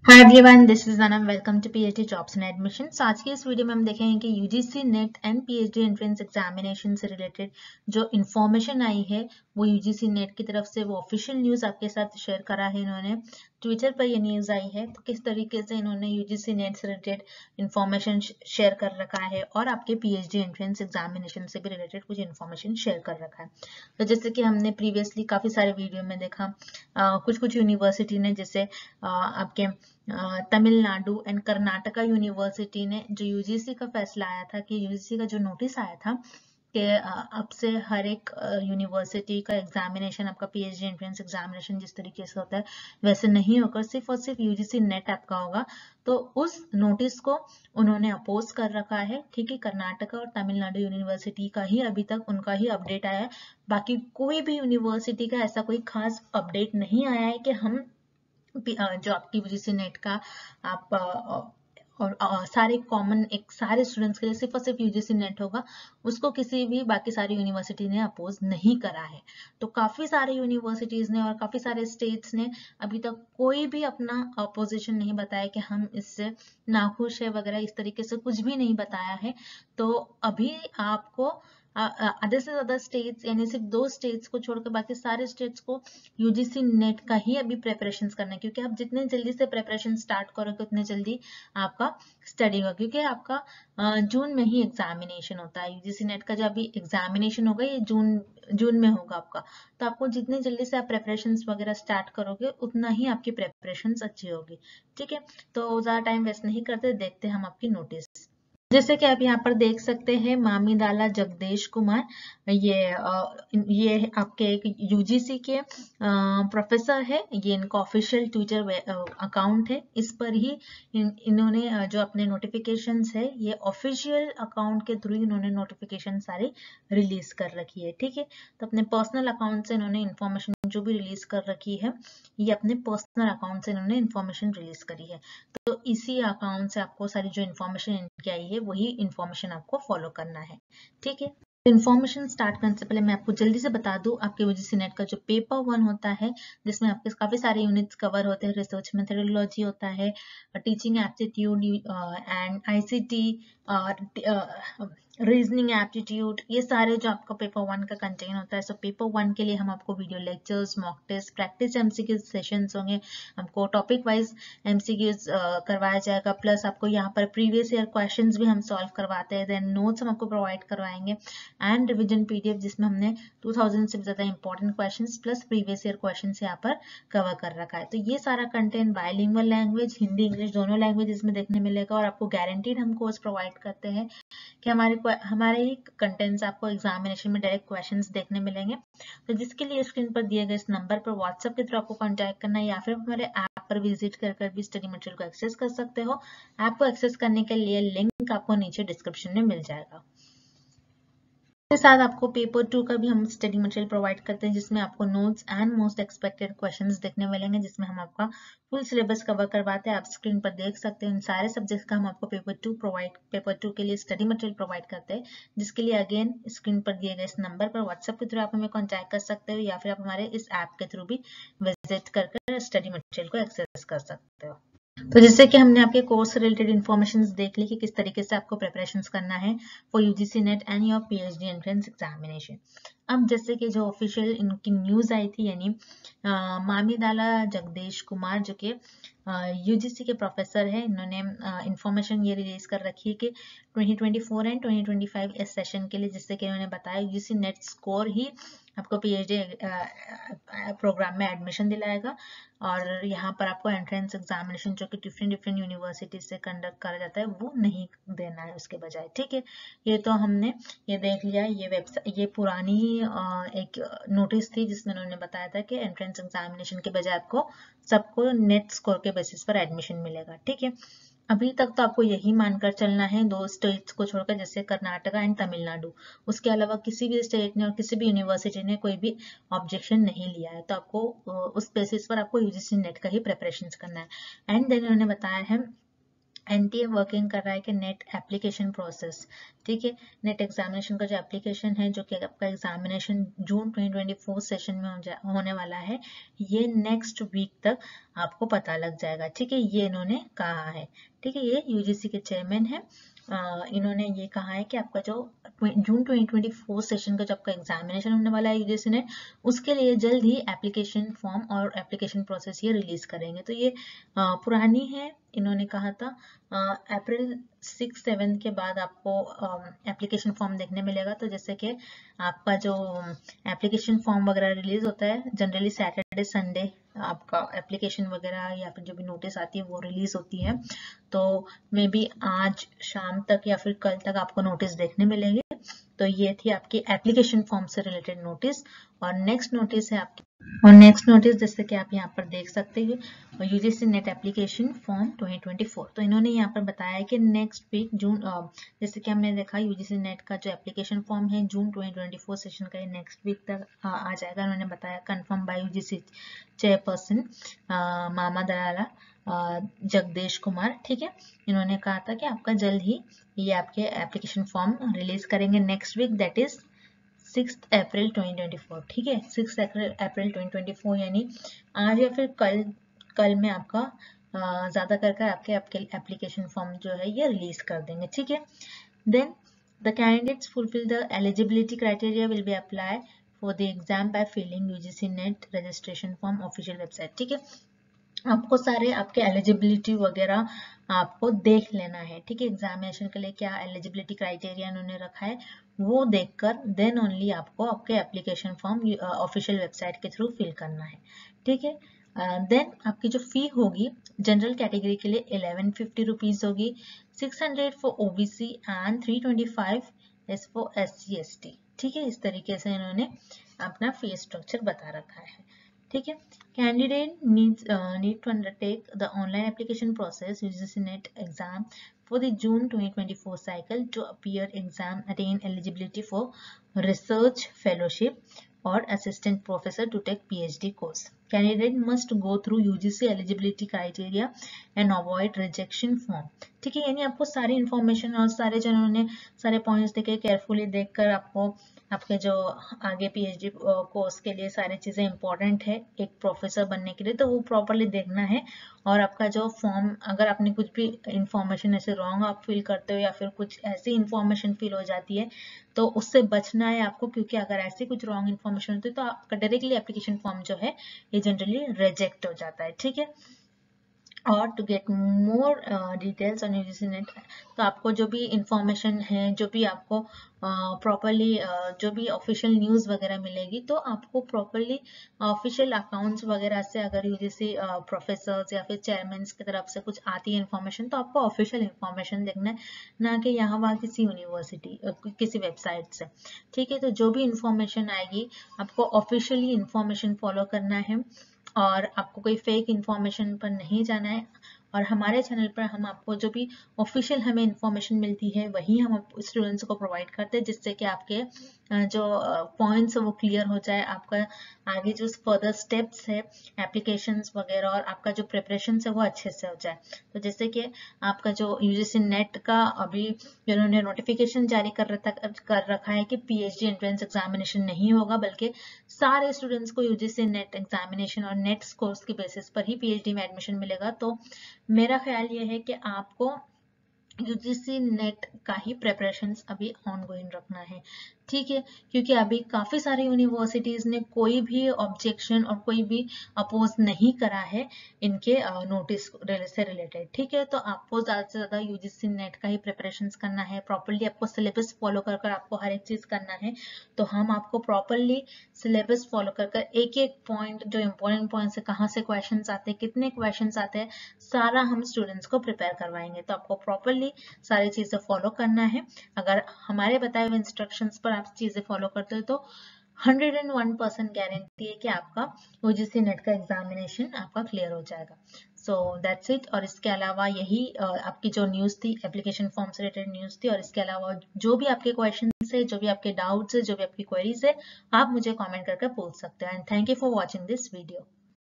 Hi everyone, this is Anam. Welcome to PhD jobs and admission. आज की इस video में हम देखेंगे कि UGC NET and PhD entrance examination से रिलेटेड जो इन्फॉर्मेशन आई है वो यूजीसी नेट की तरफ से वो ऑफिशियल न्यूज आपके साथ शेयर करा है इन्होंने। ट्विटर पर ये न्यूज आई है, तो किस तरीके से इन्होंने यूजीसी नेट से रिलेटेड इन्फॉर्मेशन शेयर कर रखा है और आपके पीएचडी एंट्रेंस एग्जामिनेशन से भी रिलेटेड कुछ इन्फॉर्मेशन शेयर कर रखा है। तो जैसे कि हमने प्रीवियसली काफी सारे वीडियो में देखा, कुछ यूनिवर्सिटी ने जैसे आपके तमिलनाडु एंड कर्नाटका यूनिवर्सिटी ने जो यूजीसी का फैसला आया था कि यूजीसी का जो नोटिस आया था कि अब से हर एक यूनिवर्सिटी का एग्जामिनेशन, आपका पीएचडी एंट्रेंस एग्जामिनेशन जिस तरीके से होता है वैसे नहीं होकर सिर्फ और सिर्फ यूजीसी नेट आपका होगा, तो उस नोटिस को उन्होंने अपोज कर रखा है। ठीक है, कर्नाटका और तमिलनाडु यूनिवर्सिटी का ही अभी तक उनका ही अपडेट आया है, बाकी कोई भी यूनिवर्सिटी का ऐसा कोई खास अपडेट नहीं आया है कि हम जो आपकी यूजीसी नेट का आप और सारे कॉमन एक सारे स्टूडेंट्स के लिए सिर्फ और सिर्फ यूजीसी नेट होगा, उसको किसी भी बाकी सारी यूनिवर्सिटी ने अपोज नहीं करा है। तो काफी सारे यूनिवर्सिटीज ने और काफी सारे स्टेट्स ने अभी तक कोई भी अपना अपोजिशन नहीं बताया कि हम इससे नाखुश है वगैरह, इस तरीके से कुछ भी नहीं बताया है। तो अभी आपको आधे से ज्यादा स्टेट्स यानी सिर्फ 2 स्टेट्स को छोड़कर बाकी सारे स्टेट्स को यूजीसी नेट का ही अभी प्रेपरेशंस करना है, क्योंकि आप जितने जल्दी से प्रेपरेशन स्टार्ट करोगे उतने जल्दी आपका स्टडी होगा, क्योंकि आपका जून में ही एग्जामिनेशन होता है। यूजीसी नेट का जो अभी एग्जामिनेशन होगा ये जून में होगा आपका, तो आपको जितने जल्दी से आप प्रेपरेशंस वगैरह स्टार्ट करोगे उतना ही आपकी प्रेपरेशंस अच्छी होगी। ठीक है, तो ज्यादा टाइम वेस्ट नहीं करते, देखते हम आपकी नोटिस। जैसे कि आप यहाँ पर देख सकते हैं, मामीदाला जगदेश कुमार, ये आपके एक यूजीसी के प्रोफेसर है। ये इनका ऑफिशियल ट्विटर अकाउंट है, इस पर ही इन्होंने जो अपने नोटिफिकेशंस है ये ऑफिशियल अकाउंट के थ्रू इन्होंने नोटिफिकेशन सारी रिलीज कर रखी है। ठीक है, तो अपने पर्सनल अकाउंट से इन्होंने इन्फॉर्मेशन जो भी रिलीज कर रखी है ये अपने पर्सनल अकाउंट से इन्होंने इन्फॉर्मेशन रिलीज करी है। तो इसी अकाउंट से आपको सारी जो इन्फॉर्मेशन इनकी आई है वही इन्फॉर्मेशन आपको फॉलो करना है। ठीक है, इन्फॉर्मेशन स्टार्ट करने से पहले मैं आपको जल्दी से बता दूं, आपके यूजीसी नेट का जो पेपर 1 होता है जिसमें आपके काफी सारे यूनिट्स कवर होते हैं, रिसर्च मेथोडोलॉजी होता है, teaching aptitude and ICT, reasoning aptitude, ये सारे जो आपका पेपर 1 का कंटेन होता है। सो पेपर 1 के लिए हम आपको video lectures, mock test, practice MCQs sessions होंगे, हमको टॉपिक वाइज एमसीक्यूज करवाया जाएगा, प्लस आपको यहाँ पर प्रीवियस ईयर क्वेश्चंस भी हम सॉल्व करवाते हैं, देन नोट्स हम आपको प्रोवाइड करवाएंगे एंड रिविजन पीडीएफ जिसमें हमने 2000 से भी ज्यादा important questions plus previous year questions यहाँ पर कवर कर रखा है। तो ये सारा content bilingual language, Hindi English दोनों लैंग्वेजेस में देखने मिलेगा, और आपको गारंटीड हम कोर्स प्रोवाइड करते हैं कि हमारे ही कंटेंट्स आपको एग्जामिनेशन में डायरेक्ट क्वेश्चंस देखने मिलेंगे। तो जिसके लिए स्क्रीन पर दिए गए इस नंबर पर व्हाट्सएप के थ्रू आपको कांटेक्ट करना है, या फिर हमारे ऐप पर विजिट कर भी स्टडी मटेरियल को एक्सेस कर सकते हो। ऐप को एक्सेस करने के लिए लिंक आपको नीचे डिस्क्रिप्शन में मिल जाएगा। इसके साथ आपको पेपर 2 का भी हम स्टडी मटेरियल प्रोवाइड करते हैं, जिसमें आपको notes and most expected questions देखने मिलेंगे, जिसमें हम आपका फुल सिलेबस कवर करवाते हैं। आप स्क्रीन पर देख सकते हैं इन सारे सब्जेक्ट्स का हम आपको पेपर 2 के लिए स्टडी मटेरियल प्रोवाइड करते हैं, जिसके लिए अगेन स्क्रीन पर दिए गए इस नंबर पर व्हाट्सएप के थ्रू आप हमें कॉन्टैक्ट कर सकते हो, या फिर आप हमारे इस ऐप के थ्रू भी विजिट कर स्टडी मटेरियल को एक्सेस कर सकते हो। तो जैसे कि हमने आपके कोर्स से रिलेटेड इन्फॉर्मेशन देख ली कि किस तरीके से आपको प्रिपरेशंस करना है for UGC NET and your PhD entrance examination. अब जैसे कि जो ऑफिशियल इनकी न्यूज आई थी, यानी मामीदाला जगदेश कुमार जो कि यूजीसी के प्रोफेसर है, इन्होंने इंफॉर्मेशन ये रिलीज कर रखी है कि 2024 एंड 2025 इस सेशन के लिए, जिससे कि उन्होंने बताया यूजीसी नेट स्कोर ही आपको पीएचडी प्रोग्राम में एडमिशन दिलाएगा, और यहाँ पर आपको एंट्रेंस एग्जामिनेशन जो कि डिफरेंट यूनिवर्सिटी से कंडक्ट करा जाता है वो नहीं देना है उसके बजाय। ठीक है, ये तो हमने ये देख लिया। ये वेबसाइट, ये पुरानी एक नोटिस थी जिसमें उन्होंने बताया था कि एंट्रेंस एग्जामिनेशन के बजाय आपको सबको नेट स्कोर के बेसिस पर एडमिशन मिलेगा। ठीक है, अभी तक तो आपको यही मानकर चलना है, 2 स्टेट्स को छोड़कर, जैसे कर्नाटका एंड तमिलनाडु, उसके अलावा किसी भी स्टेट ने और किसी भी यूनिवर्सिटी ने कोई भी ऑब्जेक्शन नहीं लिया है। तो आपको उस बेसिस पर आपको यूजीसी नेट का ही प्रिपरेशन करना है। एंड देन उन्होंने बताया है एनटीए वर्किंग कर रहा है कि नेट एप्लीकेशन प्रोसेस, ठीक है, नेट एग्जामिनेशन का जो एप्लीकेशन है, जो कि आपका एग्जामिनेशन जून 2024 सेशन में होने वाला है, ये नेक्स्ट वीक तक आपको पता लग जाएगा, ठीक है, ये इन्होंने कहा है, ठीक है, ये यूजीसी के चेयरमैन है, इन्होंने ये कहा है कि आपका जो जून 2024 सेशन का जो आपका एग्जामिनेशन होने वाला है यूजीसी नेट, उसके लिए जल्द ही एप्लीकेशन फॉर्म और एप्लीकेशन प्रोसेस ये रिलीज करेंगे। तो ये पुरानी है, इन्होंने कहा था अप्रैल 6-7 के बाद आपको एप्लीकेशन फॉर्म देखने मिलेगा। तो जैसे कि आपका जो एप्लीकेशन फॉर्म वगैरह रिलीज होता है जनरली सैटरडे संडे, आपका एप्लीकेशन वगैरह या फिर जो भी नोटिस आती है वो रिलीज होती है, तो मे बी आज शाम तक या फिर कल तक आपको नोटिस देखने मिलेंगे। तो ये थी आपकी एप्लीकेशन फॉर्म से रिलेटेड नोटिस। और नेक्स्ट नोटिस है आपकी, और नेक्स्ट नोटिस जैसे कि आप यहाँ पर देख सकते हैं यूजीसी नेट एप्लीकेशन फॉर्म 2024। तो इन्होंने यहाँ पर बताया है कि नेक्स्ट वीक जून, जैसे कि हमने देखा यूजीसी नेट का जो एप्लीकेशन फॉर्म है जून 2024 सेशन का, ये नेक्स्ट वीक तक आ जाएगा। उन्होंने बताया कंफर्म बाय यूजीसी चेयरपर्सन मामा दयाला जगदेश कुमार, ठीक है, इन्होंने कहा था कि आपका जल्द ही ये आपके एप्लीकेशन फॉर्म रिलीज करेंगे नेक्स्ट वीक, दैट इज 6 अप्रैल 2024, ठीक है, 6 अप्रैल 2024 यानी आज या फिर कल में आपका ज्यादा कर आपके एप्लीकेशन फॉर्म जो है ये रिलीज कर देंगे, ठीक है। Then the candidates fulfil the eligibility criteria will be apply for the exam by filling UGC NET registration form official website, ठीक है, आपको सारे आपके एलिजिबिलिटी वगैरह आपको देख लेना है, ठीक है, एग्जामिनेशन के लिए क्या एलिजिबिलिटी क्राइटेरिया उन्होंने रखा है वो देखकर देन ओनली आपको आपके एप्लीकेशन फॉर्म ऑफिशियल वेबसाइट के थ्रू फिल करना है, ठीक है। देन आपकी जो फी होगी जनरल कैटेगरी के लिए 1150 रुपीज होगी, 600 for OBC and 325 is for SC ST, ठीक है, इस तरीके से इन्होंने अपना फी स्ट्रक्चर बता रखा है, ठीक है। Candidate need to undertake the online application process UGC NET exam for the June 2024 cycle to appear exam, attain eligibility for research fellowship or assistant professor to take PhD course. Candidate must go through UGC eligibility criteria and avoid rejection form, ठीक है, यानी आपको सारी information और सारे जो उन्होंने सारे पॉइंट्स देखे केयरफुली देखकर आपको आपके जो आगे PhD कोर्स के लिए सारी चीजें इंपॉर्टेंट है एक प्रोफेसर बनने के लिए, तो वो प्रॉपरली देखना है। और आपका जो फॉर्म अगर आपने कुछ भी इंफॉर्मेशन ऐसे रॉन्ग आप फिल करते हो या फिर कुछ ऐसी इंफॉर्मेशन फिल हो जाती है तो उससे बचना है आपको, क्योंकि अगर ऐसी कुछ रॉन्ग इंफॉर्मेशन होती है तो आपका डायरेक्टली एप्लीकेशन फॉर्म जो है ये जनरली रिजेक्ट हो जाता है, ठीक है। और to get more details on UGC NET, तो आपको जो भी इंफॉर्मेशन है जो भी आपको प्रॉपरली जो भी ऑफिशियल न्यूज़ वगैरह मिलेगी तो आपको प्रॉपरली ऑफिशियल अकाउंट्स वगैरह से अगर यूजीसी प्रोफेसर्स या फिर चेयरमैन की तरफ से कुछ आती है इंफॉर्मेशन तो आपको ऑफिशियल इंफॉर्मेशन देखना है, ना कि यहाँ वहाँ किसी यूनिवर्सिटी किसी वेबसाइट से, ठीक है। तो जो भी इंफॉर्मेशन आएगी आपको ऑफिशियली इंफॉर्मेशन फॉलो करना है और आपको कोई फेक इंफॉर्मेशन पर नहीं जाना है। और हमारे चैनल पर हम आपको जो भी ऑफिशियल हमें इंफॉर्मेशन मिलती है वही हम स्टूडेंट्स को प्रोवाइड करते हैं, जिससे कि आपके जो पॉइंट्स वो क्लियर हो जाए, आपका आगे जो फर्दर स्टेप्स है एप्लीकेशंस वगैरह और आपका जो प्रिपरेशन है वो अच्छे से हो जाए। तो जैसे कि आपका जो यूजीसी नेट का अभी जिन्होंने नोटिफिकेशन जारी कर रखा है कि PhD एंट्रेंस एग्जामिनेशन नहीं होगा, बल्कि सारे स्टूडेंट्स को यूजीसी नेट एग्जामिनेशन और नेट स्कोर्स की बेसिस पर ही PhD में एडमिशन मिलेगा। तो मेरा ख्याल ये है कि आपको यूजीसी नेट का ही प्रिपरेशंस अभी ऑनगोइंग रखना है, ठीक है, क्योंकि अभी काफी सारी यूनिवर्सिटीज ने कोई भी ऑब्जेक्शन और कोई भी अपोज नहीं करा है इनके नोटिस से रिलेटेड, ठीक है। तो आपको ज्यादा से ज्यादा यूजीसी नेट का ही प्रिपरेशंस करना है, प्रॉपरली आपको सिलेबस फॉलो कर आपको हर एक चीज करना है। तो हम आपको प्रॉपरली सिलेबस फॉलो कर एक एक पॉइंट जो इम्पोर्टेंट पॉइंट्स है, कहाँ से क्वेश्चंस आते हैं, कितने क्वेश्चंस आते हैं, सारा हम स्टूडेंट्स को प्रिपेयर करवाएंगे। तो आपको प्रॉपरली सारी चीजें फॉलो करना है। अगर हमारे बताए हुए इंस्ट्रक्शंस पर आप चीजें फॉलो करते हो तो 101% गारंटी है कि आपका यूजीसी नेट का एग्जामिनेशन आपका क्लियर हो जाएगा। So that's it. और इसके अलावा यही आपकी जो न्यूज़ थी एप्लीकेशन फॉर्म से रिलेटेड न्यूज़ थी, और इसके अलावा जो भी आपके क्वेश्चन है, जो भी आपके डाउट्स है, जो भी आपकी क्वेरीज है, आप मुझे कमेंट करके पूछ सकते हैं। And thank you for watching this video.